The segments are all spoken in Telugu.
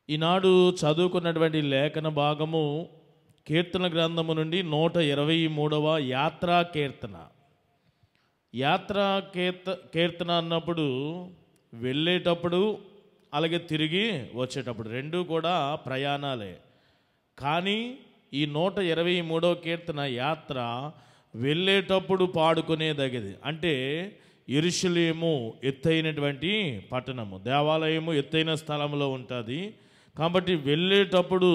ఈనాడు చదువుకున్నటువంటి లేఖన భాగము కీర్తన గ్రంథము నుండి 123వ యాత్రా కీర్తన. యాత్రా కీర్తన అన్నప్పుడు వెళ్ళేటప్పుడు అలాగే తిరిగి వచ్చేటప్పుడు రెండు కూడా ప్రయాణాలే. కానీ ఈ 123వ కీర్తన యాత్ర వెళ్ళేటప్పుడు పాడుకునేదగిది. అంటే యెరూషలేము ఎత్తైనటువంటి పట్టణము, దేవాలయము ఎత్తైన స్థలంలో ఉంటుంది కాబట్టి వెళ్ళేటప్పుడు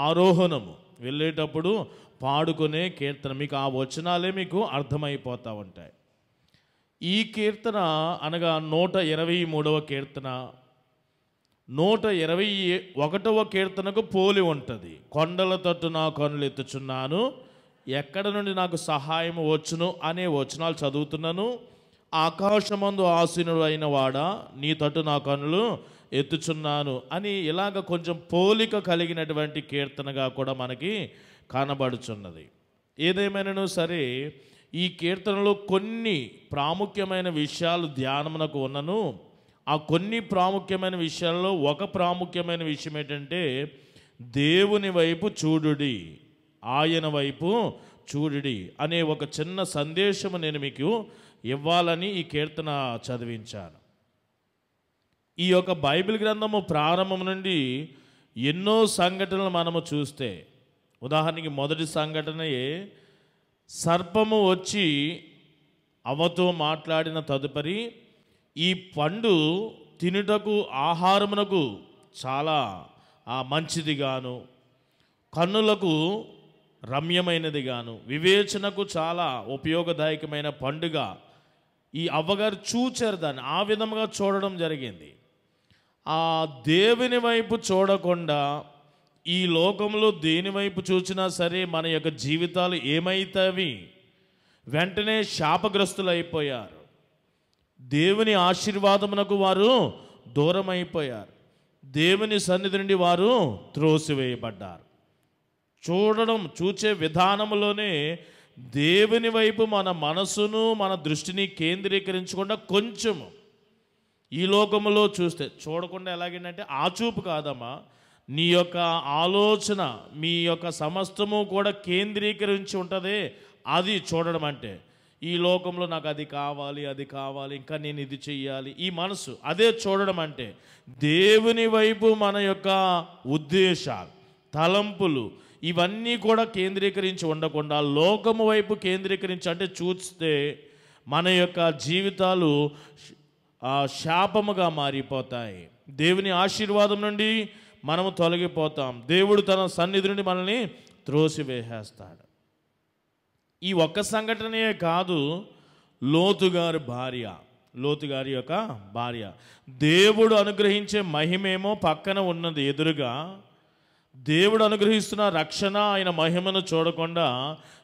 ఆరోహణము, వెళ్ళేటప్పుడు పాడుకునే కీర్తన. మీకు ఆ వచనాలే మీకు అర్థమైపోతూ ఉంటాయి. ఈ కీర్తన అనగా 123వ కీర్తన 121వ కీర్తనకు పోలి ఉంటుంది. కొండల తట్టు నా కన్నులు ఎత్తుచున్నాను, ఎక్కడ నుండి నాకు సహాయం వచ్చును అనే వచనాలు చదువుతున్నాను. ఆకాశమందు ఆసీనుడు అయిన వాడా, నీ తట్టు నా కన్నులు ఎత్తుచున్నాను అని ఇలాగ కొంచెం పోలిక కలిగినటువంటి కీర్తనగా కూడా మనకి కనబడుచున్నది. ఏదేమైనాను సరే ఈ కీర్తనలో కొన్ని ప్రాముఖ్యమైన విషయాలు ధ్యానమునకు ఉన్నను. ఆ కొన్ని ప్రాముఖ్యమైన విషయాల్లో ఒక ప్రాముఖ్యమైన విషయం ఏంటంటే దేవుని వైపు చూడుడి, ఆయన వైపు చూడుడి అనే ఒక చిన్న సందేశము నేను మీకు ఇవ్వాలని ఈ కీర్తన చదివించాను. ఈ యొక్క బైబిల్ గ్రంథము ప్రారంభం నుండి ఎన్నో సంఘటనలు మనము చూస్తే, ఉదాహరణకి మొదటి సంఘటనయే సర్పము వచ్చి అవ్వతో మాట్లాడిన తదుపరి ఈ పండు తినుటకు ఆహారమునకు చాలా మంచిదిగాను, కన్నులకు రమ్యమైనదిగాను, వివేచనకు చాలా ఉపయోగదాయకమైన పండుగ ఈ అవ్వగారు చూచారు. దాన్ని ఆ విధంగా చూడడం జరిగింది. ఆ దేవుని వైపు చూడకుండా ఈ లోకంలో దేని వైపు చూసినా సరే మన యొక్క జీవితాలు ఏమైతావి, వెంటనే శాపగ్రస్తులు అయిపోయారు. దేవుని ఆశీర్వాదమునకు వారు దూరం అయిపోయారు. దేవుని సన్నిధి నుండి వారు త్రోసివేయబడ్డారు. చూచే విధానంలోనే దేవుని వైపు మన మనసును మన దృష్టిని కేంద్రీకరించకుండా కొంచెము ఈ లోకములో చూస్తే, చూడకుండా ఎలాగంటే ఆ చూపు కాదమ్మా, నీ యొక్క ఆలోచన మీ యొక్క సమస్తము కూడా కేంద్రీకరించి ఉంటుంది. అది చూడడం అంటే ఈ లోకంలో నాకు అది కావాలి, అది కావాలి, ఇంకా నేను ఇది చెయ్యాలి, ఈ మనసు అదే చూడడం అంటే. దేవుని వైపు మన యొక్క ఉద్దేశాలు, తలంపులు ఇవన్నీ కూడా కేంద్రీకరించి ఉండకుండా లోకము వైపు కేంద్రీకరించి అంటే చూస్తే మన యొక్క జీవితాలు శాపముగా మారిపోతాయి. దేవుని ఆశీర్వాదం నుండి మనము తొలగిపోతాం. దేవుడు తన సన్నిధి నుండి మనల్ని త్రోసివేసేస్తాడు. ఈ ఒక్క సంఘటనే కాదు, లోతు గారి యొక్క భార్య, దేవుడు అనుగ్రహించే మహిమేమో పక్కన ఉన్నది ఎదురుగా. దేవుడు అనుగ్రహిస్తున్న రక్షణ, ఆయన మహిమను చూడకుండా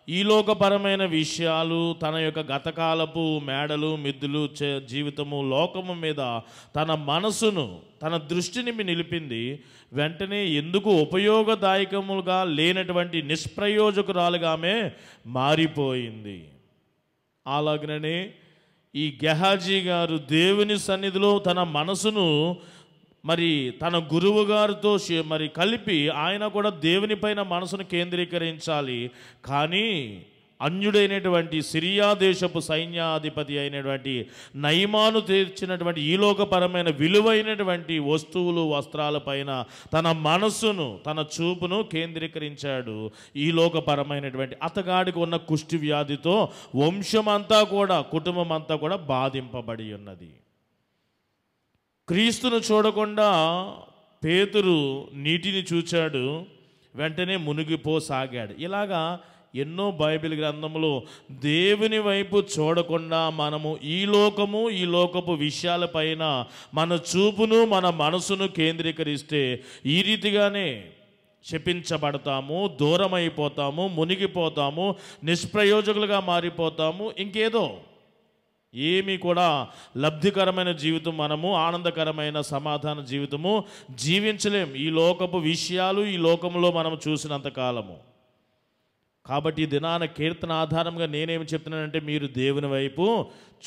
ఈ లోకపరమైన విషయాలు, తన యొక్క గతకాలపు మేడలు మిద్దులు జీవితము, లోకము మీద తన మనసును, తన దృష్టిని నిలిపింది. వెంటనే ఎందుకు ఉపయోగదాయకముగా లేనటువంటి నిష్ప్రయోజకురాలుగా ఆమె మారిపోయింది. అలాగనే ఈ గెహాజీ గారు దేవుని సన్నిధిలో తన మనసును మరి తన గురువు గారితో మరి కలిపి ఆయన కూడా దేవుని పైన మనసును కేంద్రీకరించాలి. కానీ అన్యుడైనటువంటి సిరియా దేశపు సైన్యాధిపతి అయినటువంటి నయమాను తెచ్చినటువంటి ఈ లోకపరమైన విలువైనటువంటి వస్తువులు, వస్త్రాలపైన తన మనసును, తన చూపును కేంద్రీకరించాడు. ఈ లోకపరమైనటువంటి అతగాడికి ఉన్న కుష్టి వ్యాధితో వంశమంతా కూడా, కుటుంబం అంతా కూడా బాధింపబడి ఉన్నది. క్రీస్తును చూడకుండా పేతురు నీటిని చూచాడు, వెంటనే మునిగిపోసాగాడు. ఇలాగా ఎన్నో బైబిల్ గ్రంథంలో దేవుని వైపు చూడకుండా మనము ఈ లోకపు విషయాలపైన మన చూపును, మన మనసును కేంద్రీకరిస్తే ఈ రీతిగానే శపించబడతాము, దూరం అయిపోతాము, మునిగిపోతాము, నిష్ప్రయోజకులుగా మారిపోతాము. ఇంకేదో ఏమీ కూడా లబ్ధికరమైన జీవితం, మనము ఆనందకరమైన సమాధాన జీవితము జీవించలేం ఈ లోకపు విషయాలు ఈ లోకంలో మనం చూసినంతకాలము. కాబట్టి ఈ దినాన కీర్తన ఆధారంగా నేనేమి చెప్తున్నానంటే మీరు దేవుని వైపు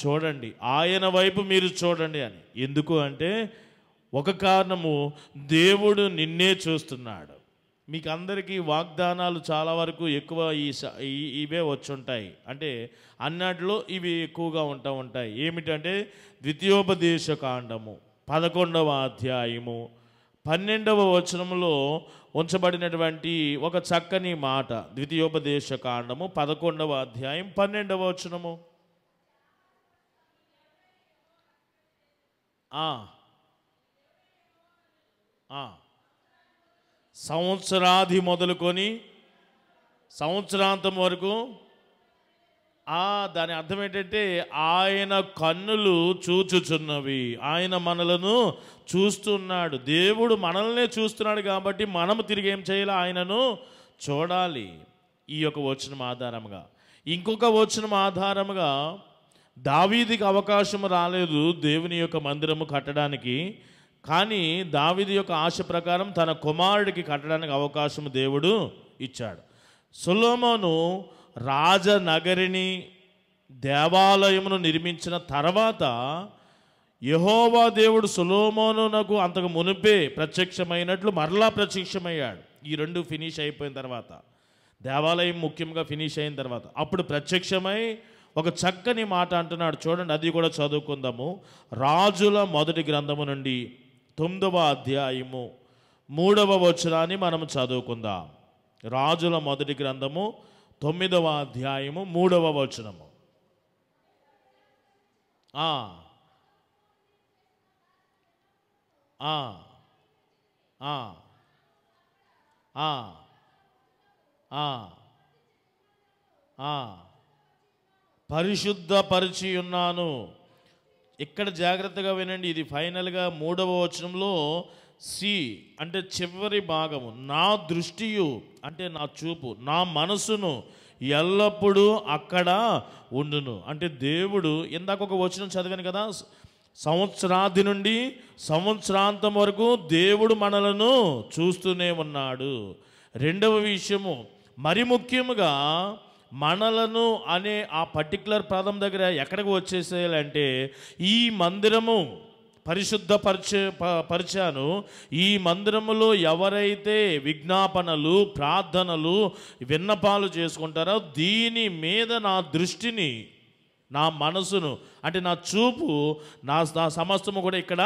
చూడండి, ఆయన వైపు మీరు చూడండి అని. ఎందుకు అంటే ఒక కారణము, దేవుడు నిన్నే చూస్తున్నాడు. మీకు అందరికీ వాగ్దానాలు చాలా వరకు ఎక్కువ ఇవే వచ్చుంటాయి. అంటే అన్నట్లో ఇవి ఎక్కువగా ఉంటాయి. ఏమిటంటే ద్వితీయోపదేశ కాండము 11వ అధ్యాయము 12వ వచనంలో ఉంచబడినటువంటి ఒక చక్కని మాట. ద్వితీయోపదేశ కాండము 11వ అధ్యాయం 12వ వచనము. సంవత్సరాది మొదలుకొని సంవత్సరాంతం వరకు. దాని అర్థం ఏంటంటే ఆయన కన్నులు చూచుచున్నవి, ఆయన మనలను చూస్తున్నాడు. దేవుడు మనల్నే చూస్తున్నాడు కాబట్టి మనము తిరిగి ఏం చేయాలి? ఆయనను చూడాలి. ఈ యొక్క వచనం ఆధారంగా ఇంకొక వచనం ఆధారముగా దావీదుకి అవకాశం రాలేదు దేవుని యొక్క మందిరము కట్టడానికి. కానీ దావీదు యొక్క ఆశ ప్రకారం తన కుమారుడికి కట్టడానికి అవకాశం దేవుడు ఇచ్చాడు. సొలొమోను రాజనగరిని దేవాలయమును నిర్మించిన తర్వాత యెహోవా దేవుడు సొలొమోనునకు అంతకు మునుపే ప్రత్యక్షమైనట్లు మరలా ప్రత్యక్షమయ్యాడు. ఈ రెండు ఫినిష్ అయిపోయిన తర్వాత, దేవాలయం ముఖ్యంగా ఫినిష్ అయిన తర్వాత అప్పుడు ప్రత్యక్షమై ఒక చక్కని మాట అంటున్నాడు. చూడండి, అది కూడా చదువుకుందాము. రాజుల మొదటి గ్రంథము నుండి 9వ అధ్యాయము 3వ వచనాన్ని మనం చదువుకుందాం. రాజుల మొదటి గ్రంథము 9వ అధ్యాయము 3వ వచనము. పరిశుద్ధపరిచి ఉన్నాను. ఇక్కడ జాగ్రత్తగా వినండి, ఇది ఫైనల్గా 3వ వచనంలో సి అంటే చివరి భాగము. నా దృష్టియు అంటే నా చూపు, నా మనసును ఎల్లప్పుడూ అక్కడ ఉండును. అంటే దేవుడు, ఇందాక ఒక వచనం చదివాను కదా, సంవత్సరాది నుండి సంవత్సరాంతం వరకు దేవుడు మనలను చూస్తూనే ఉన్నాడు. రెండవ విషయము, మరి ముఖ్యముగా మనలను అనే ఆ పర్టికులర్ పదం దగ్గర ఎక్కడికి వచ్చేసేయాలంటే, ఈ మందిరము పరిచాను, ఈ మందిరములో ఎవరైతే విజ్ఞాపనలు, ప్రార్థనలు, విన్నపాలు చేసుకుంటారో దీని మీద నా దృష్టిని, నా మనసును అంటే నా చూపు, నా సమస్తము కూడా ఇక్కడ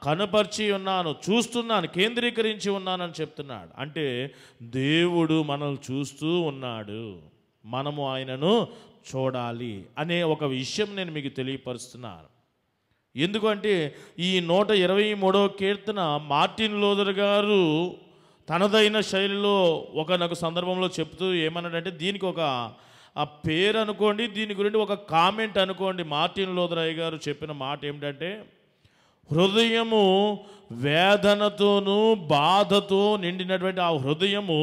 కనపరిచి ఉన్నాను, చూస్తున్నాను, కేంద్రీకరించి ఉన్నానని చెప్తున్నాడు. అంటే దేవుడు మనల్ని చూస్తూ ఉన్నాడు, మనము ఆయనను చూడాలి అనే ఒక విషయం నేను మీకు తెలియపరుస్తున్నాను. ఎందుకంటే ఈ 123వ కీర్తన మార్టిన్ లూథర్ గారు తనదైన శైలిలో ఒకనొక సందర్భంలో చెప్తూ ఏమన్నాడంటే, దీనికి ఒక పేరు అనుకోండి, దీని గురించి ఒక కామెంట్ అనుకోండి. మార్టిన్ లూథర్ గారు చెప్పిన మాట ఏమిటంటే, హృదయము వేదనతోనూ బాధతో నిండినటువంటి ఆ హృదయము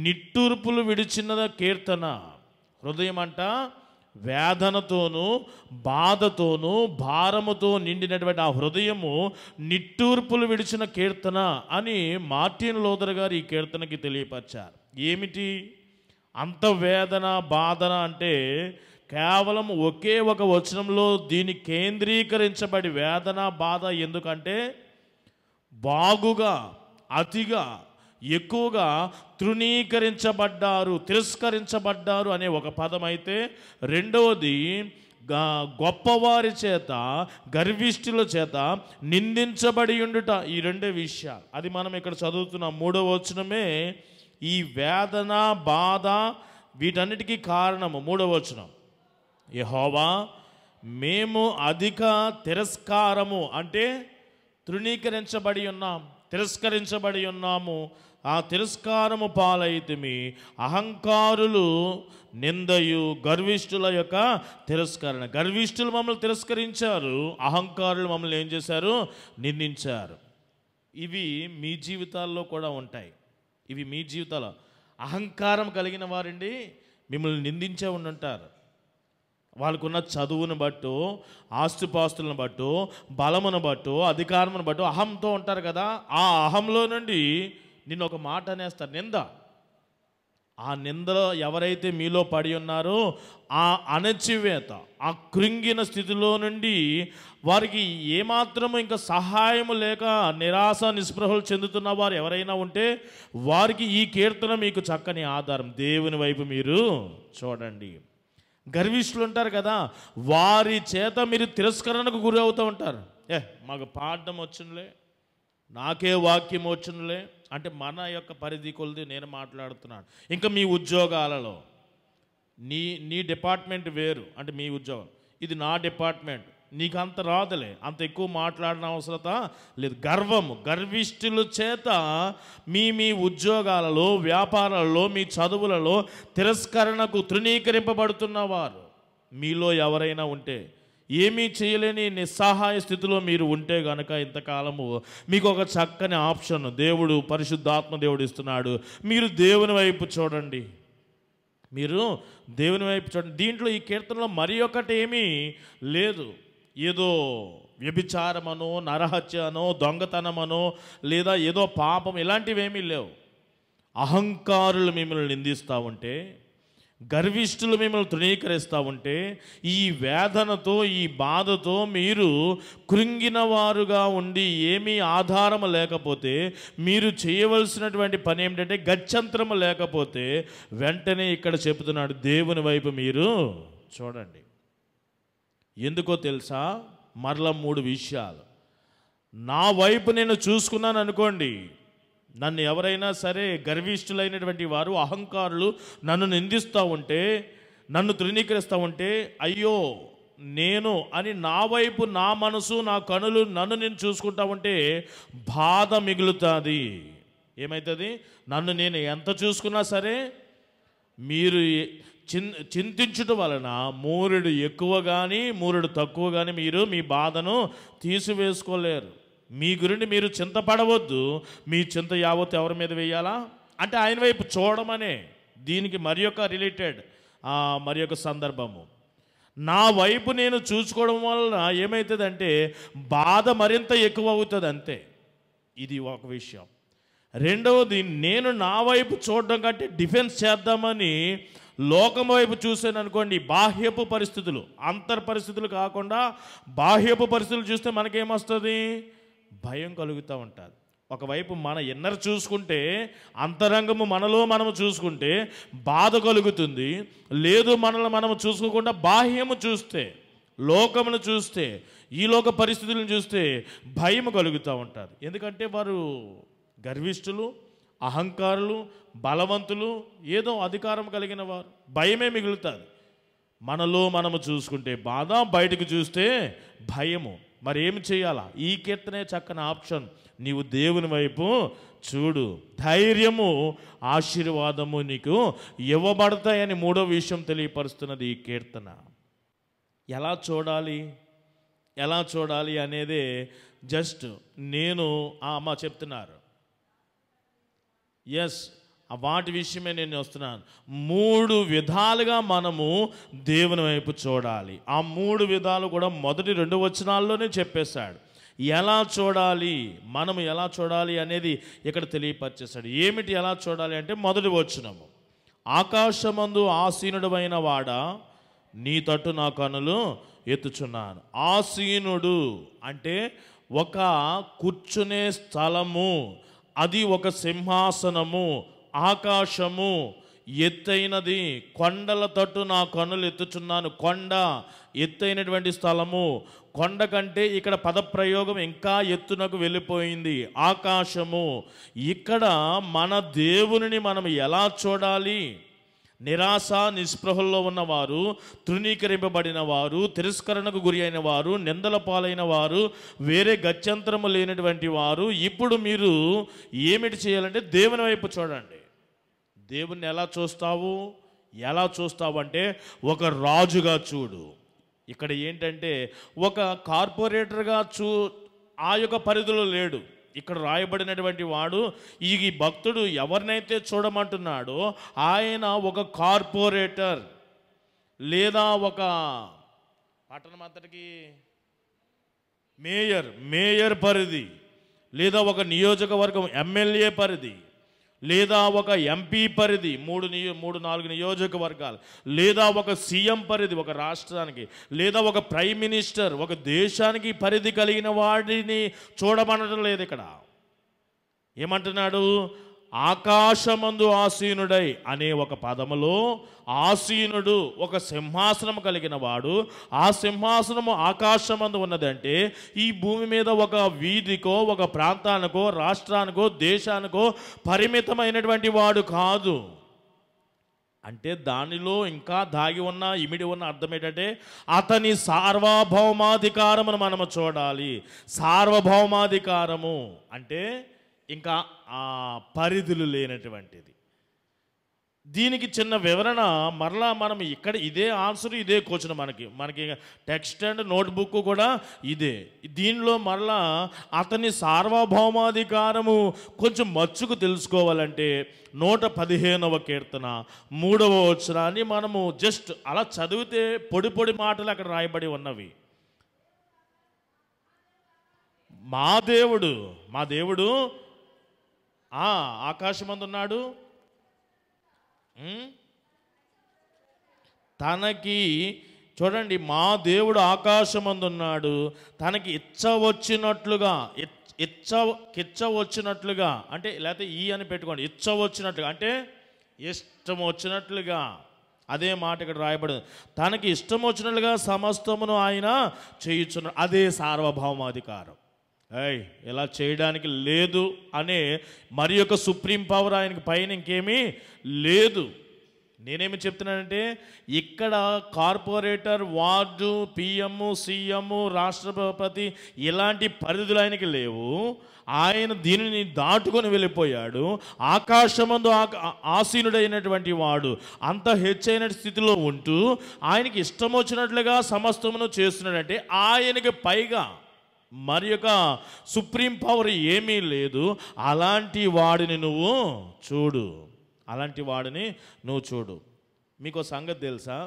నిట్టూర్పులు విడిచిన కీర్తన. హృదయం అంట వేదనతోనూ బాధతోనూ భారముతో నిండినటువంటి ఆ హృదయము నిట్టూర్పులు విడిచిన కీర్తన అని మార్టిన్ లూథర్ గారు ఈ కీర్తనకి తెలియపరిచారు. ఏమిటి అంత వేదన బాధన అంటే, కేవలం ఒకే ఒక వచనంలో దీన్ని కేంద్రీకరించబడి వేదన బాధ ఎందుకంటే బాగుగా అతిగా ఎక్కువగా తృణీకరించబడ్డారు, తిరస్కరించబడ్డారు అనే ఒక పదం అయితే, రెండవది గొప్పవారి చేత, గర్విష్ఠుల చేత నిందించబడి ఉండుట. ఈ రెండే విషయాలు. అది మనం ఇక్కడ చదువుతున్నాం. 3వ వచనమే ఈ వేదన బాధ వీటన్నిటికీ కారణము. 3వ వచనం, యెహోవా మేము అధిక తిరస్కారము అంటే తృణీకరించబడి ఉన్నాం, తిరస్కరించబడి ఉన్నాము, ఆ తిరస్కారము పాలైతిమి. అహంకారులు నిందయు, గర్విష్ఠుల యొక్క తిరస్కరణ. గర్విష్ఠులు మమ్మల్ని తిరస్కరించారు, అహంకారులు మమ్మల్ని ఏం చేశారు? నిందించారు. ఇవి మీ జీవితాల్లో కూడా ఉంటాయి. ఇవి మీ జీవితాల్లో అహంకారం కలిగిన వారండి మిమ్మల్ని నిందించే ఉంటారు. వాళ్ళకున్న చదువును బట్టో, ఆస్తిపాస్తులను బట్టో, బలమును బట్టో, అధికారమును బట్టో అహంతో ఉంటారు కదా. ఆ అహంలో నుండి నిన్ను ఒక మాట అనేస్తారు, నింద. ఆ నిందలో ఎవరైతే మీలో పడి ఉన్నారో ఆ అణచివేత, ఆ కృంగిన స్థితిలో నుండి వారికి ఏమాత్రము ఇంకా సహాయం లేక నిరాశ నిస్పృహలు చెందుతున్న వారు ఎవరైనా ఉంటే వారికి ఈ కీర్తన మీకు చక్కని ఆధారం. దేవుని వైపు మీరు చూడండి. గర్విష్ఠులు ఉంటారు కదా, వారి చేత మీరు తిరస్కరణకు గురి అవుతూ ఉంటారు. మాకు పాడడం వచ్చునులే, నాకే వాక్యం వచ్చునులే అంటే మన యొక్క పరిధి కొలది నేను మాట్లాడుతున్నాను. ఇంకా మీ ఉద్యోగాలలో నీ డిపార్ట్మెంట్ వేరు, అంటే మీ ఉద్యోగం, ఇది నా డిపార్ట్మెంట్, నీకు అంత రాదులే, అంత ఎక్కువ మాట్లాడిన అవసరత లేదు. గర్విష్ఠుల చేత మీ ఉద్యోగాలలో, వ్యాపారాలలో, మీ చదువులలో తిరస్కరణకు తృణీకరింపబడుతున్నవారు మీలో ఎవరైనా ఉంటే, ఏమీ చేయలేని నిస్సహాయ స్థితిలో మీరు ఉంటే గనక ఇంతకాలము మీకు ఒక చక్కని ఆప్షన్ దేవుడు, పరిశుద్ధాత్మ దేవుడు ఇస్తున్నాడు. మీరు దేవుని వైపు చూడండి, మీరు దేవుని వైపు చూడండి. దీంట్లో ఈ కీర్తనలో మరి ఒకటి ఏమీ లేదు. ఏదో వ్యభిచారమనో, నరహత్యనో, దొంగతనమనో, లేదా ఏదో పాపం, ఇలాంటివి ఏమీ లేవు. అహంకారులు మిమ్మల్ని నిందిస్తూ ఉంటే, గర్విష్ఠులు మిమ్మల్ని తృణీకరిస్తూ ఉంటే, ఈ వేదనతో, ఈ బాధతో మీరు కృంగిన వారుగా ఉండి ఏమీ ఆధారం లేకపోతే, మీరు చేయవలసినటువంటి పని ఏమిటంటే గత్యంతరము లేకపోతే, వెంటనే ఇక్కడ చెబుతున్నాడు దేవుని వైపు మీరు చూడండి. ఎందుకో తెలుసా? మరలా 3 విషయాలు. నా వైపు నేను చూసుకున్నాను అనుకోండి, నన్ను ఎవరైనా సరే గర్విష్ఠులైనటువంటి వారు, అహంకారులు నన్ను నిందిస్తూ ఉంటే, నన్ను తృణీకరిస్తూ ఉంటే, అయ్యో నేను అని నా వైపు, నా మనసు, నా కనులు నన్ను నేను చూసుకుంటా ఉంటే బాధ మిగులుతుంది. ఏమవుతుంది? నన్ను నేను ఎంత చూసుకున్నా సరే మీరు చింతించటం వలన మూరెడు ఎక్కువ కానీ మూరెడు తక్కువ కానీ మీరు మీ బాధను తీసివేసుకోలేరు. మీ గురించి మీరు చింతపడవద్దు. మీ చింత యావత్తు ఎవరి మీద వేయాలా అంటే ఆయన వైపు చూడమనే. దీనికి మరి యొక్క సందర్భము, నా వైపు నేను చూసుకోవడం వలన ఏమవుతుందంటే బాధ మరింత ఎక్కువ అవుతుంది, అంతే. ఇది ఒక విషయం. రెండవది, నేను నా వైపు చూడడం కంటే డిఫెన్స్ చేద్దామని లోకం వైపు చూసాను అనుకోండి, బాహ్యపు పరిస్థితులు, అంతర్ పరిస్థితులు కాకుండా బాహ్యపు పరిస్థితులు చూస్తే మనకేమొస్తుంది? భయం కలుగుతూ ఉంటుంది. ఒకవైపు మన ఇన్నర్ చూసుకుంటే, అంతరంగము మనలో మనము చూసుకుంటే బాధ కలుగుతుంది. లేదు, మనల్ని మనము చూసుకోకుండా బాహ్యము చూస్తే, లోకమును చూస్తే, ఈ లోక పరిస్థితులను చూస్తే భయం కలుగుతూ ఉంటుంది. ఎందుకంటే వారు గర్విష్ఠులు, అహంకారులు, బలవంతులు, ఏదో అధికారం కలిగిన వారు. భయమే మిగులుతుంది. మనలో మనము చూసుకుంటే బాధ, బయటకు చూస్తే భయము. మరి ఏమి చేయాలా? ఈ కీర్తనే చక్కని ఆప్షన్. నీవు దేవుని వైపు చూడు, ధైర్యము, ఆశీర్వాదము నీకు ఇవ్వబడతాయని 3వ విషయం తెలియపరుస్తున్నది ఈ కీర్తన. ఎలా చూడాలి అనేదే జస్ట్ నేను అమ్మ చెప్తున్నారు. వాటి విషయమే నేను వస్తున్నాను. 3 విధాలుగా మనము దేవుని వైపు చూడాలి. ఆ 3 విధాలు కూడా మొదటి 2 వచనాల్లోనే చెప్పేశాడు. ఎలా చూడాలి, మనము ఎలా చూడాలి అనేది ఇక్కడ తెలియపరిచేశాడు. ఏమిటి ఎలా చూడాలి అంటే, మొదటి వచనము, ఆకాశమందు ఆసీనుడైన వాడా, నీ తట్టు నా కనులు ఎత్తుచున్నాను. ఆసీనుడు అంటే ఒక కూర్చునే స్థలము, అది ఒక సింహాసనము, ఆకాశము, ఎత్తైనది, కొండల తట్టు నా కన్నులు ఎత్తుచున్నాను. కొండ ఎత్తైనటువంటి స్థలము. కొండ కంటే ఇక్కడ పదప్రయోగం ఇంకా ఎత్తునకు వెళ్ళిపోయింది. ఆకాశము. ఇక్కడ మన దేవునిని మనం ఎలా చూడాలి? నిరాశ నిస్పృహల్లో ఉన్నవారు, తృణీకరింపబడిన వారు, తిరస్కరణకు గురి అయిన వారు, నిందల పాలైన వారు, వేరే గత్యంతరము లేనటువంటి వారు, ఇప్పుడు మీరు ఏమిటి చేయాలంటే దేవుని వైపు చూడండి. దేవుణ్ణి ఎలా చూస్తావు అంటే ఒక రాజుగా చూడు. ఇక్కడ ఏంటంటే ఒక కార్పొరేటర్గా ఆ యొక్క పరిధిలో లేడు. ఇక్కడ రాయబడినటువంటి వాడు, ఈ భక్తుడు ఎవరినైతే చూడమంటున్నాడో ఆయన ఒక కార్పొరేటర్, లేదా ఒక పట్టణం అంతటికి మేయర్ పరిధి, లేదా ఒక నియోజకవర్గం ఎమ్మెల్యే పరిధి, లేదా ఒక ఎంపీ పరిధి 3-4 నియోజకవర్గాలు, లేదా ఒక సీఎం పరిధి ఒక రాష్ట్రానికి, లేదా ఒక ప్రైమ్ మినిస్టర్ ఒక దేశానికి పరిధి కలిగిన వాడిని చూడమనడం లేదు. ఇక్కడ ఏమంటున్నాడు? ఆకాశమందు ఆసీనుడై అనే ఒక పదములో ఆసీనుడు ఒక సింహాసనం కలిగిన వాడు. ఆ సింహాసనము ఆకాశమందు ఉన్నదంటే ఈ భూమి మీద ఒక వీధికో ఒక ప్రాంతానికో రాష్ట్రానికో దేశానికో పరిమితమైనటువంటి వాడు కాదు. అంటే దానిలో ఇంకా దాగి ఉన్న ఇమిడి ఉన్న అర్థం ఏంటంటే అతని సార్వభౌమాధికారమును మనము చూడాలి. సార్వభౌమాధికారము అంటే ఇంకా పరిధులు లేనటువంటిది. దీనికి చిన్న వివరణ మరలా మనం ఇక్కడ ఇదే ఆన్సర్ ఇదే క్వశ్చన్ మనకి టెక్స్ట్ అండ్ నోట్బుక్ కూడా ఇదే. దీనిలో మరలా అతని సార్వభౌమాధికారము కొంచెం మచ్చుకు తెలుసుకోవాలంటే 115వ కీర్తన 3వ వచనాన్ని మనము జస్ట్ అలా చదివితే పొడి పొడి మాటలు అక్కడ రాయబడి ఉన్నవి. మా దేవుడు ఆకాశమందున్నాడు, తనకి చూడండి, మా దేవుడు ఆకాశమందున్నాడు, తనకి ఇచ్చ వచ్చినట్లుగా అంటే లేకపోతే ఈ అని పెట్టుకోండి, ఇచ్చ వచ్చినట్లుగా అంటే ఇష్టం వచ్చినట్లుగా. అదే మాట ఇక్కడ రాయబడింది. తనకి ఇష్టం వచ్చినట్లుగా సమస్తమును ఆయన చేయుచున్నాడు. అదే సార్వభౌమాధికారం. ఇలా చేయడానికి లేదు అనే మరి యొక్క సుప్రీం పవర్ ఆయనకి పైన ఇంకేమీ లేదు. నేనేమి చెప్తున్నానంటే ఇక్కడ కార్పొరేటర్, వార్డు, పిఎం, సీఎం, రాష్ట్రపతి ఇలాంటి పరిధులు ఆయనకి లేవు. ఆయన దీనిని దాటుకొని వెళ్ళిపోయాడు. ఆకాశమందు ఆసీనుడైనటువంటి వాడు అంత హెచ్చైన స్థితిలో ఉంటూ ఆయనకి ఇష్టం వచ్చినట్లుగా సమస్తమును చేస్తున్నాడంటే ఆయనకి పైగా మరి యొక్క సుప్రీం పవర్ ఏమీ లేదు. అలాంటి వాడిని నువ్వు చూడు. మీకు సంగతి తెలుసా?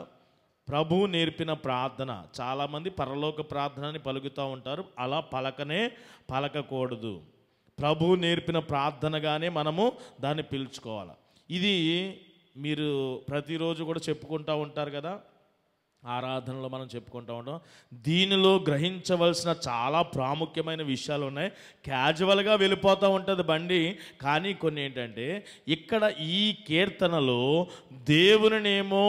ప్రభువు నేర్పిన ప్రార్థన చాలామంది పరలోక ప్రార్థనని పలుకుతూ ఉంటారు. అలా పలకకూడదు. ప్రభువు నేర్పిన ప్రార్థనగానే మనము దాన్ని పిలుచుకోవాలి. ఇది మీరు ప్రతిరోజు కూడా చెప్పుకుంటూ ఉంటారు కదా, ఆరాధనలో మనం చెప్పుకుంటూ ఉంటాం. దీనిలో గ్రహించవలసిన చాలా ప్రాముఖ్యమైన విషయాలు ఉన్నాయి. క్యాజువల్గా వెళ్ళిపోతూ ఉంటుంది బండి. కానీ కొన్ని ఏంటంటే ఇక్కడ ఈ కీర్తనలో దేవునినేమో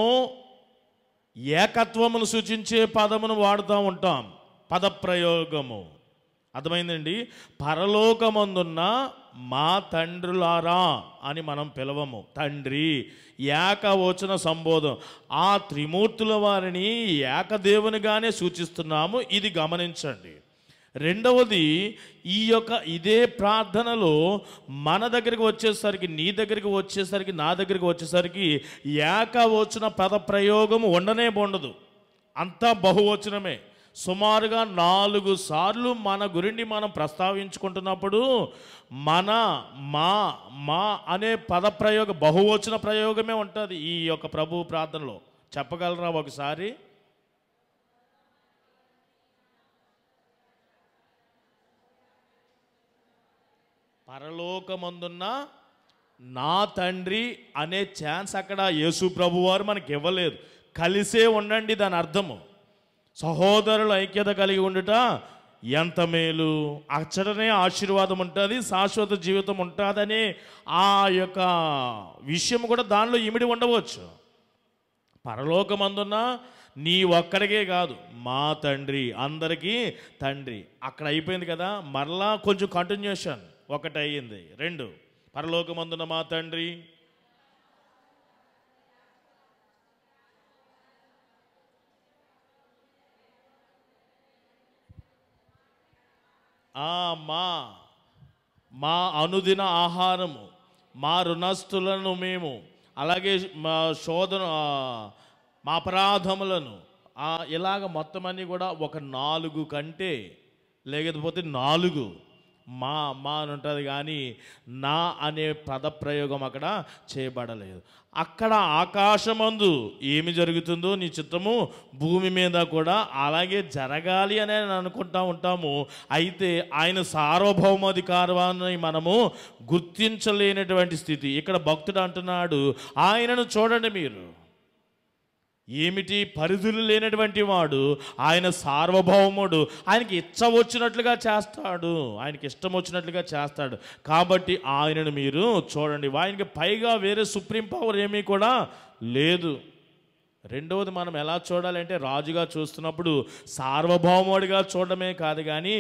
ఏకత్వమును సూచించే పదమును వాడుతూ ఉంటాం. పదప్రయోగము అర్థమైందండి. పరలోకమందున్న మా తండ్రులారా అని మనం పిలవము. తండ్రి ఏకవచన సంబోధం. ఆ త్రిమూర్తుల వారిని ఏకదేవునిగానే సూచిస్తున్నాము. ఇది గమనించండి. రెండవది, ఇదే ప్రార్థనలో మన దగ్గరికి వచ్చేసరికి, నీ దగ్గరికి వచ్చేసరికి, నా దగ్గరికి వచ్చేసరికి ఏకవచన పద ప్రయోగం ఉండదు. అంతా బహువచనమే. సుమారుగా 4 సార్లు మన గురించి మనం ప్రస్తావించుకుంటున్నప్పుడు మా అనే పదప్రయోగ బహువచన ప్రయోగమే ఉంటుంది ఈ యొక్క ప్రభు ప్రార్థనలో. చెప్పగలరా ఒకసారి? పరలోకమందున్న నా తండ్రి అనే ఛాన్స్ అక్కడ యేసు ప్రభు వారు మనకి ఇవ్వలేదు. కలిసే ఉండండి దాని అర్థము. సహోదరుల ఐక్యత కలిగి ఉండుట ఎంత మేలు, అచ్చటనే ఆశీర్వాదం ఉంటుంది, శాశ్వత జీవితం ఉంటుందనే ఆ యొక్క విషయం కూడా దానిలో ఇమిడి ఉండవచ్చు. పరలోకమందున్న నీ ఒక్కడికే కాదు, మా తండ్రి, అందరికీ తండ్రి. అక్కడ అయిపోయింది కదా, మరలా కొంచెం కంటిన్యూషన్. 1 అయ్యింది. 2 పరలోకమందున్న మా తండ్రి, మా అనుదిన ఆహారము, మా రుణస్థులను మేము, అలాగే మా మా అపరాధములను, ఇలాగ మొత్తం అన్నీ కూడా ఒక 4 కంటే లేకపోతే 4 మా మా అని ఉంటుంది, కానీ నా అనే పదప్రయోగం అక్కడ చేయబడలేదు. అక్కడ ఆకాశమందు ఏమి జరుగుతుందో నీ చిత్తము భూమి మీద కూడా అలాగే జరగాలి అని అనుకుంటా ఉంటాము. అయితే ఆయన సార్వభౌమాధికారాన్ని మనము గుర్తించలేనటువంటి స్థితి. ఇక్కడ భక్తుడు అంటున్నాడు, ఆయనను చూడండి మీరు. ఏమిటి? పరిధులు లేనటువంటి వాడు, ఆయన సార్వభౌముడు, ఆయనకి ఇష్టం వచ్చినట్లుగా చేస్తాడు, ఆయనకి ఇష్టం వచ్చినట్లుగా చేస్తాడు. కాబట్టి ఆయనను మీరు చూడండి. ఆయనకి పైగా వేరే సుప్రీం పవర్ ఏమీ కూడా లేదు. రెండవది, మనం ఎలా చూడాలంటే రాజుగా చూస్తున్నప్పుడు సార్వభౌముడిగా చూడడమే కాదు, కానీ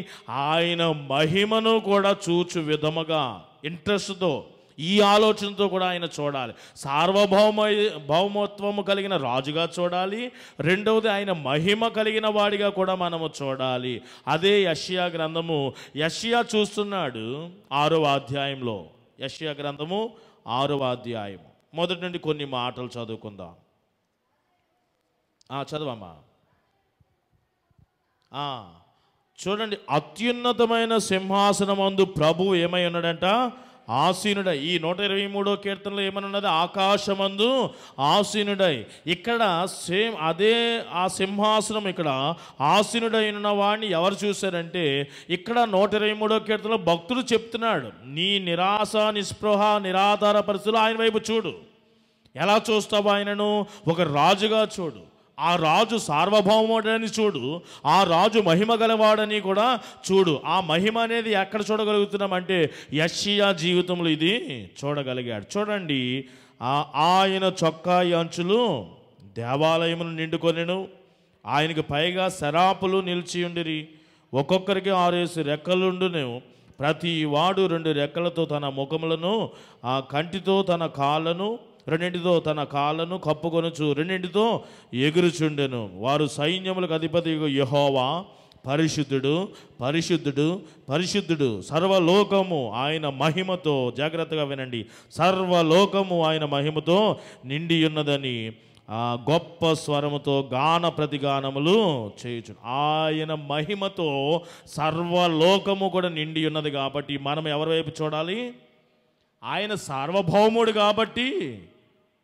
ఆయన మహిమను కూడా చూచు విధముగా ఇంట్రెస్ట్తో, ఈ ఆలోచనతో కూడా ఆయన చూడాలి. భౌమత్వము కలిగిన రాజుగా చూడాలి. రెండవది, ఆయన మహిమ కలిగిన వాడిగా కూడా మనము చూడాలి. అదే యెషయా గ్రంథము. యెషయా చూస్తున్నాడు 6వ అధ్యాయంలో. యెషయా గ్రంథము 6వ అధ్యాయం మొదటి నుండి కొన్ని మాటలు చదువుకుందాం. చదవమ్మా. చూడండి, అత్యున్నతమైన సింహాసనమందు ప్రభువు ఏమై ఉన్నాడంట? ఆసీనుడై. ఈ 123వ కీర్తనలో ఏమనున్నది? ఆకాశమందు ఆసీనుడై. ఇక్కడ సేమ్ అదే ఆ సింహాసనం, ఇక్కడ ఆసీనుడై ఉన్న వాడిని ఎవరు చూశారంటే, ఇక్కడ 123వ కీర్తనలో భక్తుడు చెప్తున్నాడు, నీ నిరాశ నిస్పృహ నిరాధార పరిస్థితులు ఆయన వైపు చూడు. ఎలా చూస్తావు ఆయనను? ఒక రాజుగా చూడు. ఆ రాజు సార్వభౌముడని చూడు. ఆ రాజు మహిమ గలవాడని కూడా చూడు. ఆ మహిమ అనేది ఎక్కడ చూడగలుగుతున్నామంటే యెషయా జీవితంలో ఇది చూడగలిగాడు. చూడండి, ఆయన చొక్కా అంచులు దేవాలయమును నిండుకొనెను. ఆయనకు పైగా శరాపులు నిలిచి ఉండిరి. ఒక్కొక్కరికి 6 రెక్కలుండును. ప్రతి వాడు 2 రెక్కలతో తన ముఖములను, ఆ కంటితో తన కాళ్ళను, 2 తన కాళ్ళను కప్పుకొనుచు 2 ఎగురుచుండెను. వారు సైన్యములకు అధిపతి యెహోవా పరిశుద్ధుడు, పరిశుద్ధుడు, పరిశుద్ధుడు, సర్వలోకము ఆయన మహిమతో, జాగ్రత్తగా వినండి, సర్వలోకము ఆయన మహిమతో నిండి ఉన్నదని గొప్ప స్వరముతో గాన ప్రతిగానములు చేయుచు. ఆయన మహిమతో సర్వలోకము కూడా నిండి ఉన్నది. కాబట్టి మనం ఎవరి వైపు చూడాలి? ఆయన సార్వభౌముడు కాబట్టి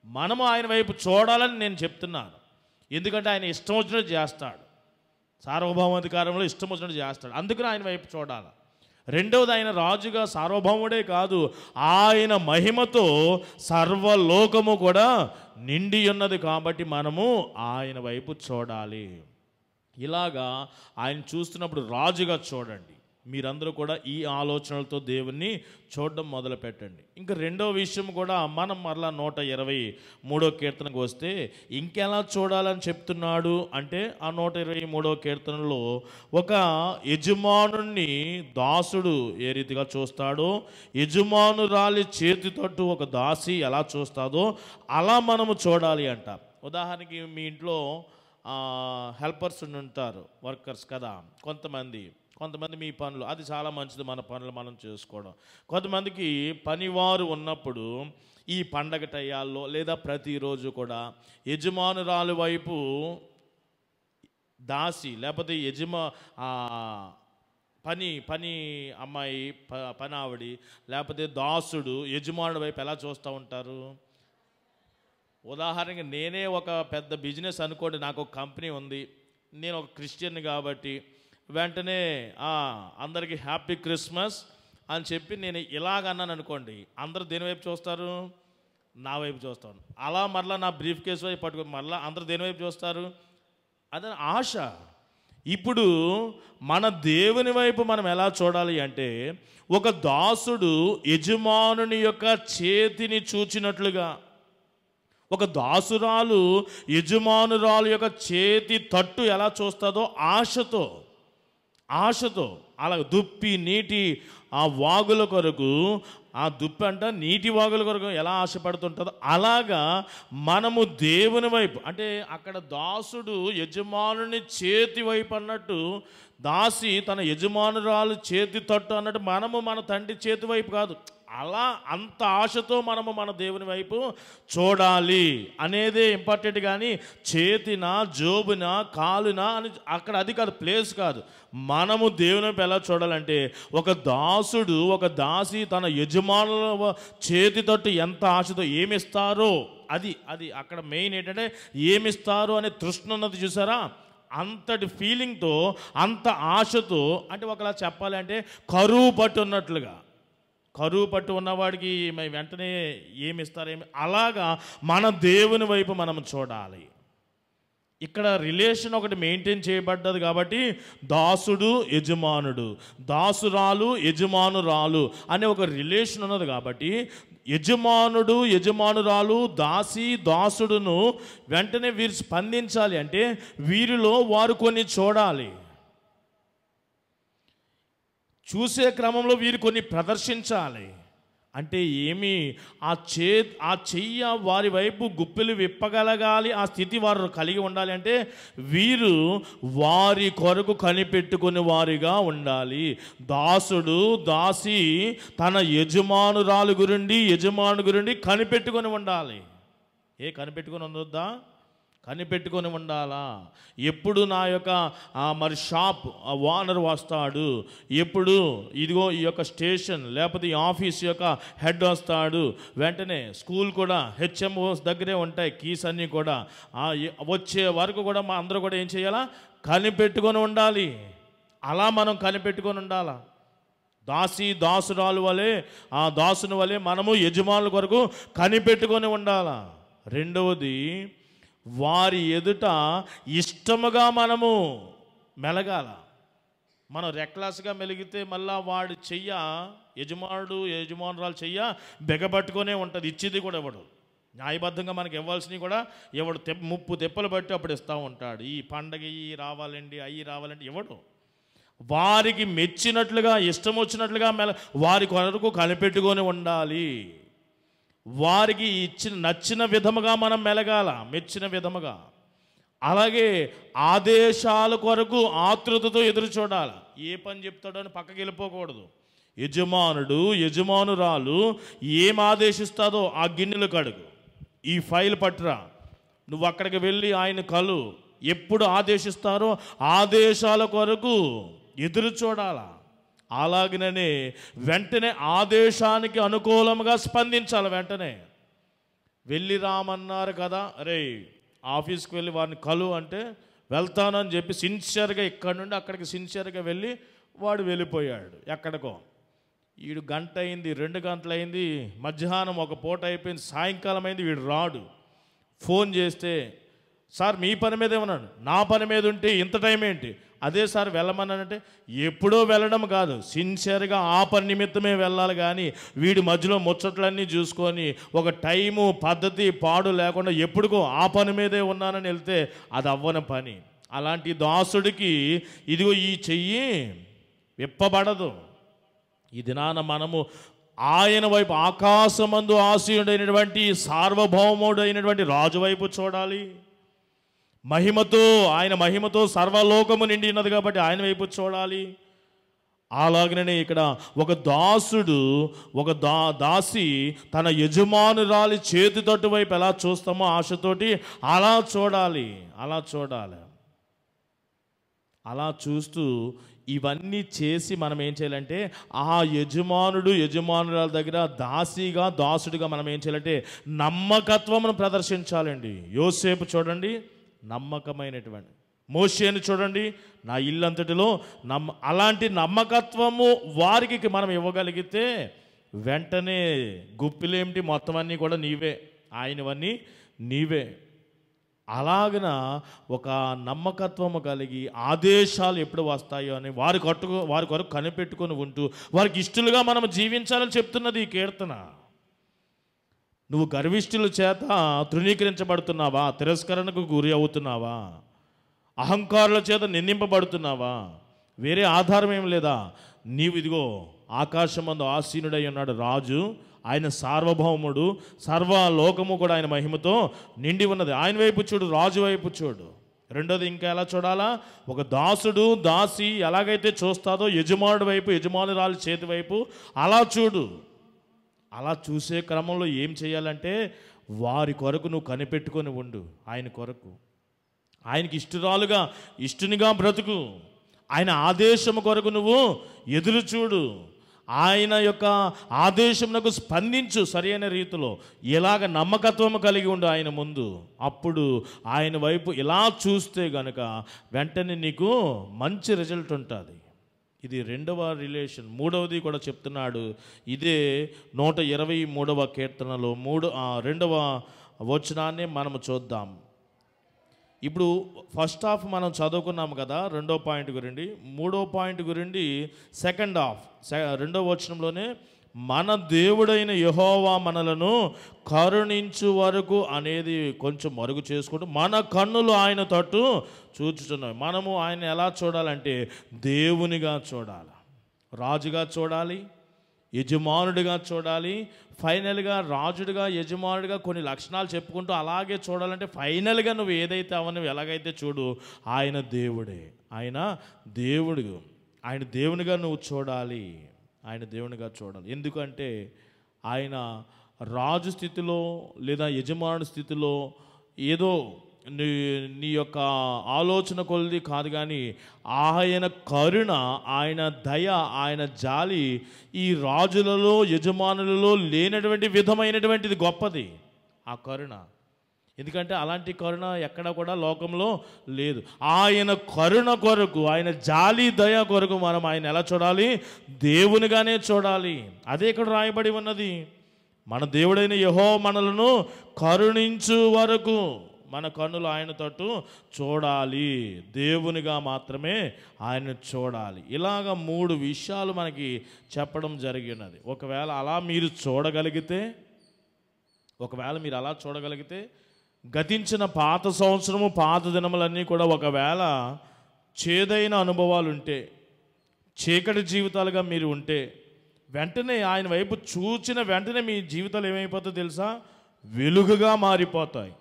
మనము ఆయన వైపు చూడాలని నేను చెప్తున్నాను. ఎందుకంటే ఆయన ఇష్టం వచ్చినట్టు చేస్తాడు. సార్వభౌమాధికారంలో ఇష్టం వచ్చినట్టు చేస్తాడు. అందుకని ఆయన వైపు చూడాలి. రెండవది, ఆయన రాజుగా సార్వభౌముడే కాదు, ఆయన మహిమతో సర్వలోకము కూడా నిండి ఉన్నది. కాబట్టి మనము ఆయన వైపు చూడాలి. ఇలాగా ఆయన చూస్తున్నప్పుడు రాజుగా చూడండి. మీరందరూ కూడా ఈ ఆలోచనలతో దేవుణ్ణి చూడడం మొదలు పెట్టండి. ఇంకా రెండో విషయం కూడా, మనం మరలా 123వ కీర్తనకు వస్తే ఇంకెలా చూడాలని చెప్తున్నాడు అంటే, ఆ 123వ కీర్తనలో ఒక యజమానుణ్ణి దాసుడు ఏ రీతిగా చూస్తాడో, యజమానురాలి చేతి తట్టు ఒక దాసి ఎలా చూస్తాదో అలా మనము చూడాలి అంట. ఉదాహరణకి మీ ఇంట్లో హెల్పర్స్ ఉంటారు, వర్కర్స్ కదా. కొంతమంది మీ పనులు, అది చాలా మంచిది, మన పనులు మనం చేసుకోవడం. కొంతమందికి పనివారు ఉన్నప్పుడు ఈ పండగ టయాల్లో లేదా ప్రతిరోజు కూడా యజమానురాలు వైపు దాసి లేకపోతే పని అమ్మాయి, పని ఆవిడి లేకపోతే దాసుడు యజమానుడి వైపు ఎలా చూస్తూ ఉంటారు? ఉదాహరణకి నేనే ఒక పెద్ద బిజినెస్ అనుకోండి, నాకు ఒక కంపెనీ ఉంది, నేను ఒక క్రిస్టియన్ కాబట్టి వెంటనే అందరికీ హ్యాపీ క్రిస్మస్ అని చెప్పి నేను ఇలాగన్నాను అనుకోండి, అందరూ దేని వైపు చూస్తారు? నా వైపు చూస్తాను. అలా మరలా నా బ్రీఫ్ కేసు వైపు పట్టుకొని మరలా అందరూ దేని వైపు చూస్తారు? అదే ఆశ. ఇప్పుడు మన దేవుని వైపు మనం ఎలా చూడాలి అంటే, ఒక దాసుడు యజమానుని యొక్క చేతిని చూచినట్లుగా, ఒక దాసురాలు యజమానురాలు యొక్క చేతి తట్టు ఎలా చూస్తుందో ఆశతో అలా దుప్పి నీటి ఆ వాగుల కొరకు, ఆ దుప్పి అంట నీటి వాగుల కొరకు ఎలా ఆశపడుతుంటుందో అలాగా మనము దేవుని వైపు, అంటే అక్కడ దాసుడు యజమానుని చేతి వైపు అన్నట్టు దాసి తన యజమానురాలు చేతి తట్టు అన్నట్టు మనము మన తండ్రి చేతి వైపు కాదు, అలా అంత ఆశతో మనము మన దేవుని వైపు చూడాలి అనేదే ఇంపార్టెంట్. కానీ చేతిన, జోబున, కాలున అని అక్కడ అది కాదు, ప్లేస్ కాదు. మనము దేవుని వైపు ఎలా చూడాలంటే, ఒక దాసుడు, ఒక దాసి తన యజమానుల చేతి తట్టు ఎంత ఆశతో ఏమిస్తారో అది అది అక్కడ మెయిన్ ఏంటంటే ఏమిస్తారో అనే తృష్ణ ఉన్నది చూసారా, అంతటి ఫీలింగ్తో, అంత ఆశతో. అంటే ఒకలా చెప్పాలి అంటే కరువు పట్టు ఉన్నట్లుగా, కరువు పట్టు ఉన్నవాడికి వెంటనే ఏమి ఇస్తారేమి, అలాగా మన దేవుని వైపు మనం చూడాలి. ఇక్కడ రిలేషన్ ఒకటి మెయింటైన్ చేయబడ్డది కాబట్టి దాసుడు యజమానుడు, దాసురాలు యజమానురాలు అనే ఒక రిలేషన్ ఉన్నది కాబట్టి యజమానుడు యజమానురాలు, దాసి దాసుడును వెంటనే వీరు స్పందించాలి. అంటే వీరిలో వారు కొన్ని చూడాలి, చూసే క్రమంలో వీరు కొన్ని ప్రదర్శించాలి. అంటే ఏమి, ఆ చెయ్య వారి వైపు గుప్పెలు విప్పగలగాలి, ఆ స్థితి వారు కలిగి ఉండాలి. అంటే వీరు వారి కొరకు కనిపెట్టుకుని వారిగా ఉండాలి. దాసుడు దాసి తన యజమానురాలు గురించి యజమాను గురించి కనిపెట్టుకొని ఉండాలి. కనిపెట్టుకొని ఉండొద్దా? కనిపెట్టుకొని ఉండాలా. ఎప్పుడు నా యొక్క మరి షాప్ ఓనర్ వస్తాడు, ఎప్పుడు ఇదిగో ఈ యొక్క స్టేషన్ లేకపోతే ఈ ఆఫీస్ యొక్క హెడ్ వస్తాడు, వెంటనే స్కూల్ కూడా హెచ్ఎంఓస్ దగ్గరే ఉంటాయి కీస్ అన్నీ కూడా, వచ్చే వరకు కూడా మా అందరూ కూడా ఏం చేయాలా? కనిపెట్టుకొని ఉండాలి. అలా మనం కనిపెట్టుకొని ఉండాలా. దాసురాలు వలె, ఆ దాసుని వలె మనము యజమానుల కొరకు కనిపెట్టుకొని ఉండాలా. రెండవది, వారి ఎదుట ఇష్టముగా మనము మెలగాల. మనం రెక్లాస్గా మెలిగితే మళ్ళా వాడు చెయ్య, యజమానురాలు చెయ్య బెగబట్టుకొనే ఉంటుంది, ఇచ్చేది కూడా ఎవడు. న్యాయబద్ధంగా మనకి ఇవ్వాల్సినవి కూడా ఎవడు ముప్పు తెప్పలు బట్టి అప్పుడు ఇస్తూ ఉంటాడు. ఈ పండగ రావాలండి, అవి రావాలండి, ఎవడు. వారికి మెచ్చినట్లుగా, ఇష్టం వచ్చినట్లుగా వారి కొరకు కనిపెట్టుకొని ఉండాలి. వారికి నచ్చిన విధముగా మనం మెలగాల, మెచ్చిన విధముగా. అలాగే ఆదేశాల కొరకు ఆతృతతో ఎదురు చూడాలి. ఏ పని చెప్తాడో అని పక్కకి వెళ్ళిపోకూడదు. యజమానుడు యజమానురాలు ఏం ఆదేశిస్తాదో ఆ గిన్నెలు కడుగు, ఈ ఫైల్ పట్టురా, నువ్వు అక్కడికి వెళ్ళి ఆయన కలు, ఎప్పుడు ఆదేశిస్తారో ఆదేశాల కొరకు ఎదురు చూడాలా. అలాగనే వెంటనే ఆదేశానికి అనుకూలంగా స్పందించాలి. వెంటనే వెళ్ళి రామన్నారు కదా, అరే ఆఫీస్కి వెళ్ళి వారిని కలు అంటే వెళ్తానని చెప్పి సిన్సియర్గా ఇక్కడి నుండి అక్కడికి సిన్సియర్గా వెళ్ళి వాడు వెళ్ళిపోయాడు ఎక్కడికో. వీడు గంట అయింది, 2 గంటలు అయింది, మధ్యాహ్నం ఒక పూట అయిపోయింది, సాయంకాలం అయింది, వీడు రాడు. ఫోన్ చేస్తే, సార్ మీ పని మీద ఏమన్నాడు, నా పని మీద ఉంటే ఇంత టైం ఏంటి, అదే సార్ వెళ్ళమన్నానంటే, ఎప్పుడో వెళ్ళడం కాదు, సిన్సియర్గా ఆ పని నిమిత్తమే వెళ్ళాలి. కానీ వీడి మధ్యలో ముచ్చట్లన్నీ చూసుకొని ఒక టైము పద్ధతి పాడు లేకుండా ఎప్పుడుకో ఆ పని మీదే ఉన్నానని వెళ్తే అది అవ్వని పని. అలాంటి దాసుడికి ఇదిగో ఈ చెయ్యి విప్పబడదు. ఈ దినాన మనము ఆయన వైపు, ఆకాశమందు ఆసీనుడైనటువంటి సార్వభౌముడైనటువంటి రాజు వైపు చూడాలి. మహిమతో, ఆయన మహిమతో సర్వలోకము నిండి ఉన్నది కాబట్టి ఆయన వైపు చూడాలి. అలాగనే ఇక్కడ ఒక దాసుడు, ఒక దాసి తన యజమానురాలి చేతి తట్టు వైపు ఎలా చూస్తామో ఆశతోటి అలా చూడాలి, అలా చూడాలి. అలా చూస్తూ ఇవన్నీ చేసి మనం ఏం చేయాలంటే, ఆ యజమానురాల దగ్గర దాసిగా దాసుడిగా మనం ఏం చేయాలంటే నమ్మకత్వమును ప్రదర్శించాలండి. యోసేపు చూడండి, నమ్మకమైనటువంటి. మోషేని చూడండి, నా ఇల్లంతటిలో అలాంటి నమ్మకత్వము వారికి మనం ఇవ్వగలిగితే వెంటనే గుప్పిలేమిటి మొత్తం అన్నీ కూడా నీవే, ఆయనవన్నీ నీవే. అలాగన ఒక నమ్మకత్వము కలిగి ఆదేశాలు ఎప్పుడు వస్తాయో అని వారి కొరకు కనిపెట్టుకొని ఉంటూ వారికి ఇష్టలుగా మనం జీవించాలని చెప్తున్నది ఈ కీర్తన. నువ్వు గర్విష్ఠుల చేత తృణీకరించబడుతున్నావా? తిరస్కరణకు గురి అవుతున్నావా? అహంకారుల చేత నిందింపబడుతున్నావా? వేరే ఆధారం ఏం లేదా? నీవు ఇదిగో ఆకాశమందు ఆసీనుడై ఉన్నాడు రాజు, ఆయన సార్వభౌముడు, సర్వలోకము కూడా ఆయన మహిమతో నిండి ఉన్నది. ఆయన వైపు చూడు, రాజు వైపు చూడు. రెండోది ఇంకా ఎలా చూడాలా, ఒక దాసుడు దాసి ఎలాగైతే చూస్తాదో యజమానుడి వైపు, యజమానురాలి చేతి వైపు అలా చూడు. అలా చూసే క్రమంలో ఏం చేయాలంటే వారి కొరకు నువ్వు కనిపెట్టుకొని ఉండు. ఆయన కొరకు, ఆయనకి ఇష్టునిగా బ్రతుకు. ఆయన ఆదేశం కొరకు నువ్వు ఎదురు చూడు. ఆయన యొక్క ఆదేశమునకు స్పందించు సరైన రీతిలో. ఇలాగ నమ్మకత్వం కలిగి ఉండు ఆయన ముందు. అప్పుడు ఆయన వైపు ఇలా చూస్తే గనుక వెంటనే నీకు మంచి రిజల్ట్ ఉంటుంది. ఇది రెండవ రిలేషన్. మూడవది కూడా చెప్తున్నాడు. ఇదే 123వ కీర్తనలో 2వ వచనాన్ని మనము చూద్దాం. ఇప్పుడు ఫస్ట్ హాఫ్ మనం చదువుకున్నాము కదా, 2వ పాయింట్ గురించి. 3వ పాయింట్ గురించి సెకండ్ హాఫ్ 2వ వచనంలోనే మన దేవుడైన యెహోవా మనలను కరుణించు వరకు అనేది కొంచెం మరుగు చేసుకుంటూ మన కన్నులు ఆయన తట్టు చూచుచున్నాయి. మనము ఆయన ఎలా చూడాలంటే దేవునిగా చూడాలి, రాజుగా చూడాలి, యజమానుడిగా చూడాలి. ఫైనల్గా రాజుడిగా యజమానుడిగా కొన్ని లక్షణాలు చెప్పుకుంటూ అలాగే చూడాలంటే ఫైనల్గా నువ్వు ఏదైతే అవన్నీ ఎలాగైతే చూడు, ఆయన దేవుడే, ఆయన దేవుడు, ఆయన దేవునిగా నువ్వు చూడాలి, ఆయన దేవునిగా చూడాలి. ఎందుకంటే ఆయన రాజు స్థితిలో లేదా యజమానుడి స్థితిలో ఏదో నీ యొక్క ఆలోచన కొలది కాదు, కానీ ఆయన కరుణ, ఆయన దయ, ఆయన జాలి ఈ రాజులలో యజమానులలో లేనటువంటి విధమైనటువంటిది గొప్పది ఆ కరుణ. ఎందుకంటే అలాంటి కరుణ ఎక్కడ కూడా లోకంలో లేదు. ఆయన కరుణ కొరకు, ఆయన జాలి దయ కొరకు మనం ఆయన ఎలా చూడాలి, దేవునిగానే చూడాలి. అదే ఇక్కడ రాయబడి ఉన్నది. మన దేవుడైన యెహోవా మనలను కరుణించు వరకు మన కన్నులు ఆయన తట్టు చూడాలి, దేవునిగా మాత్రమే ఆయన చూడాలి. ఇలాగ 3 విషయాలు మనకి చెప్పడం జరిగినది. ఒకవేళ మీరు అలా చూడగలిగితే గతించిన పాత సంవత్సరము, పాత దినములన్నీ కూడా ఒకవేళ చేదైన అనుభవాలు ఉంటే, చీకటి జీవితాలుగా మీరు ఉంటే, వెంటనే ఆయన వైపు చూచిన వెంటనే మీ జీవితాలు ఏమైపోతాయో తెలుసా, వెలుగుగా మారిపోతాయి.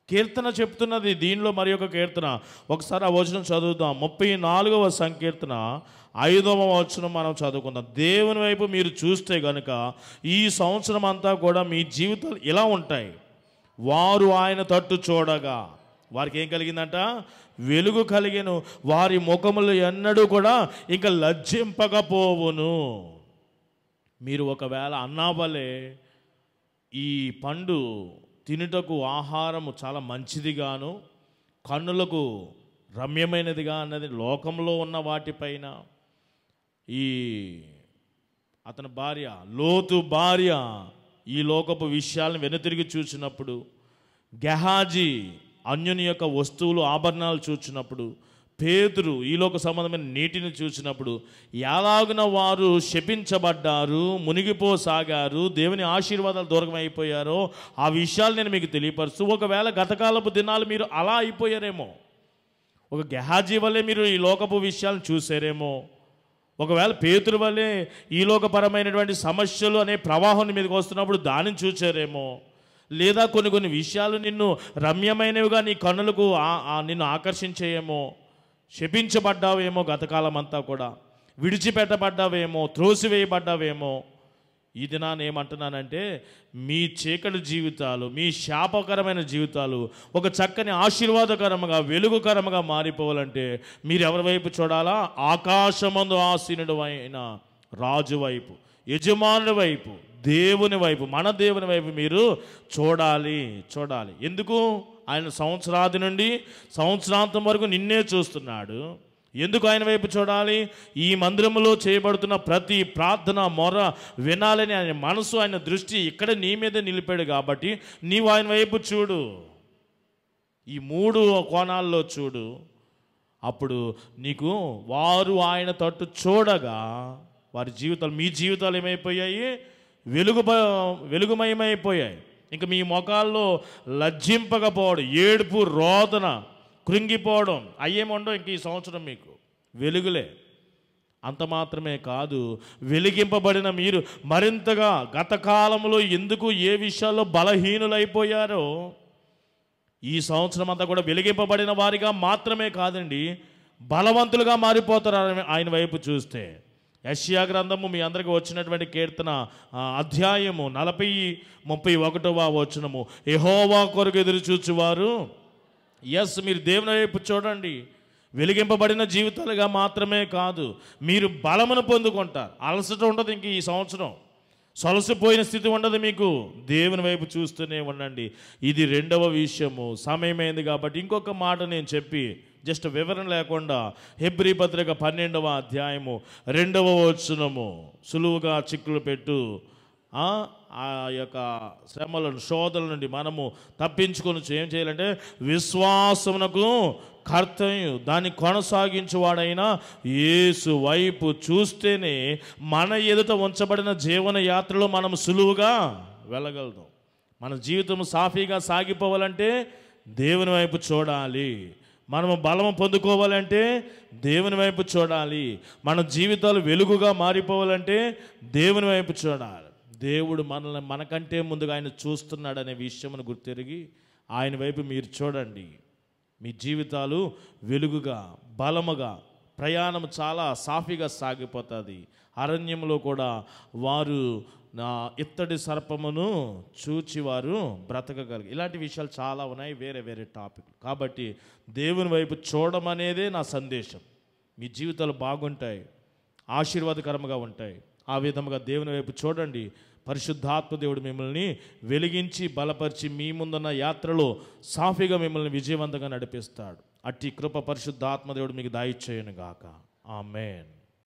కీర్తన చెప్తున్నది దీనిలో మరి ఒక కీర్తన. ఒకసారి ఆ వచనం చదువుదాం. 34వ సంకీర్తన 5వ వచనం మనం చదువుకుందాం. దేవుని వైపు మీరు చూస్తే గనుక ఈ సంవత్సరం అంతా కూడా మీ జీవితాలు ఇలా ఉంటాయి. వారు ఆయన తట్టు చూడగా వారికి ఏం కలిగిందంట, వెలుగు కలిగెను, వారి ముఖములు ఎన్నడూ కూడా ఇంకా లజ్జింపకపోవును. మీరు ఒకవేళ అన్నావలే ఈ పండు తినుటకు ఆహారము చాలా మంచిదిగాను కన్నులకు రమ్యమైనదిగా అన్నది లోకంలో ఉన్న వాటిపైన ఈ అతని భార్య, లోతు భార్య ఈ లోకపు విషయాలను వెనుతిరిగి చూసినప్పుడు, గెహాజీ అన్యుని యొక్క వస్తువులు ఆభరణాలు చూసినప్పుడు, పేతురు ఈ లోక సంబంధమైన నీటిని చూసినప్పుడు ఎలాగున వారు శపించబడ్డారు, మునిగిపోసాగారు, దేవుని ఆశీర్వాదాలు దూరం అయిపోయారో ఆ విషయాలు నేను మీకు తెలియపరుస్తూ, ఒకవేళ గతకాలపు దినాలు మీరు అలా అయిపోయారేమో, ఒక గెహాజీ వల్లే మీరు ఈ లోకపు విషయాలను చూసారేమో, ఒకవేళ పేతురు వల్లే ఈ లోకపరమైనటువంటి సమస్యలు అనే ప్రవాహం మీదకి వస్తున్నప్పుడు దానిని చూచారేమో, లేదా కొన్ని విషయాలు నిన్ను రమ్యమైనవిగా నీ కన్నులకు నిన్ను ఆకర్షించేయేమో, శపించబడ్డావేమో, గతకాలం అంతా కూడా విడిచిపెట్టబడ్డావేమో, త్రోసివేయబడ్డావేమో. ఈ దినాన్ని ఏమంటున్నానంటే మీ చీకటి జీవితాలు, మీ శాపకరమైన జీవితాలు ఒక చక్కని ఆశీర్వాదకరముగా, వెలుగుకరముగా మారిపోవాలంటే మీరు ఎవరి వైపు చూడాలా, ఆకాశమందు ఆసీనుడు అయిన రాజు వైపు, యజమానుడి వైపు, దేవుని వైపు, మన దేవుని వైపు మీరు చూడాలి. ఎందుకు? ఆయన సంవత్సరాది నుండి సంవత్సరాంతం వరకు నిన్నే చూస్తున్నాడు. ఎందుకు ఆయన వైపు చూడాలి? ఈ మందిరంలో చేయబడుతున్న ప్రతి ప్రార్థన మొర వినాలని ఆయన మనసు, ఆయన దృష్టి ఇక్కడ నీ మీద నిలిపాడు కాబట్టి నీవు ఆయన వైపు చూడు. ఈ 3 కోణాల్లో చూడు. అప్పుడు నీకు వారు ఆయన తట్టు చూడగా వారి జీవితాలు, మీ జీవితాలు ఏమైపోయాయి, వెలుగుమయమైపోయాయి. ఇంక మీ ముఖాల్లో లజ్జింపకపోవడం, ఏడుపు, రోదన, కృంగిపోవడం అయ్యేముండవు. ఇంక ఈ సంవత్సరం మీకు వెలుగులే. అంత మాత్రమే కాదు, వెలిగింపబడిన మీరు మరింతగా గత కాలంలో ఎందుకు ఏ విషయాల్లో బలహీనులైపోయారో ఈ సంవత్సరం అంతా కూడా వెలిగింపబడిన వారిగా మాత్రమే కాదండి, బలవంతులుగా మారిపోతారు ఆయన వైపు చూస్తే. యెషయా గ్రంథము మీ అందరికీ వచ్చినటువంటి కీర్తన అధ్యాయము 40:31 వచనము, యెహోవా కొరకు ఎదురు చూచువారు. మీరు దేవుని వైపు చూడండి. వెలిగింపబడిన జీవితాలుగా మాత్రమే కాదు, మీరు బలమును పొందుకుంటారు. అలసట ఉండదు. ఇంక ఈ సంవత్సరం సొలసిపోయిన స్థితి ఉండదు మీకు. దేవుని వైపు చూస్తూనే ఉండండి. ఇది రెండవ విషయము. సమయమైంది కాబట్టి ఇంకొక మాట నేను చెప్పి జస్ట్ వివరణ లేకుండా హెబ్రీ పత్రిక 12వ అధ్యాయము 2వ వచనము సులువుగా చిక్కులు పెట్టు. ఆ యొక్క శ్రమలను శోధల నుండి మనము తప్పించుకొని ఏం చేయాలంటే విశ్వాసమునకు కర్తయు దాన్ని కొనసాగించువాడైన యేసు వైపు చూస్తేనే మన ఎదుట ఉంచబడిన జీవన యాత్రలో మనం సులువుగా వెళ్ళగలుగుతాం. మన జీవితం సాఫీగా సాగిపోవాలంటే దేవుని వైపు చూడాలి. మనము బలము పొందుకోవాలంటే దేవుని వైపు చూడాలి. మన జీవితాలు వెలుగుగా మారిపోవాలంటే దేవుని వైపు చూడాలి. దేవుడు మనల్ని మనకంటే ముందుగా ఆయన చూస్తున్నాడనే విషయమును గుర్తెరిగి ఆయన వైపు మీరు చూడండి. మీ జీవితాలు వెలుగుగా బలముగా ప్రయాణం చాలా సాఫీగా సాగిపోతుంది. అరణ్యంలో కూడా వారు నా ఇత్తడి సర్పమును చూచి వారు బ్రతకగలిగి. ఇలాంటి విషయాలు చాలా ఉన్నాయి, వేరే వేరే టాపిక్. కాబట్టి దేవుని వైపు చూడడం అనేదే నా సందేశం. మీ జీవితాలు బాగుంటాయి, ఆశీర్వాదకరంగా ఉంటాయి. ఆ విధముగా దేవుని వైపు చూడండి. పరిశుద్ధాత్మ దేవుడు మిమ్మల్ని వెలిగించి బలపరిచి మీ ముందున్న యాత్రలో సాఫీగా మిమ్మల్ని విజయవంతంగా నడిపిస్తాడు. అట్టి కృప పరిశుద్ధాత్మ దేవుడు మీకు దయచేయును గాక. ఆమేన్.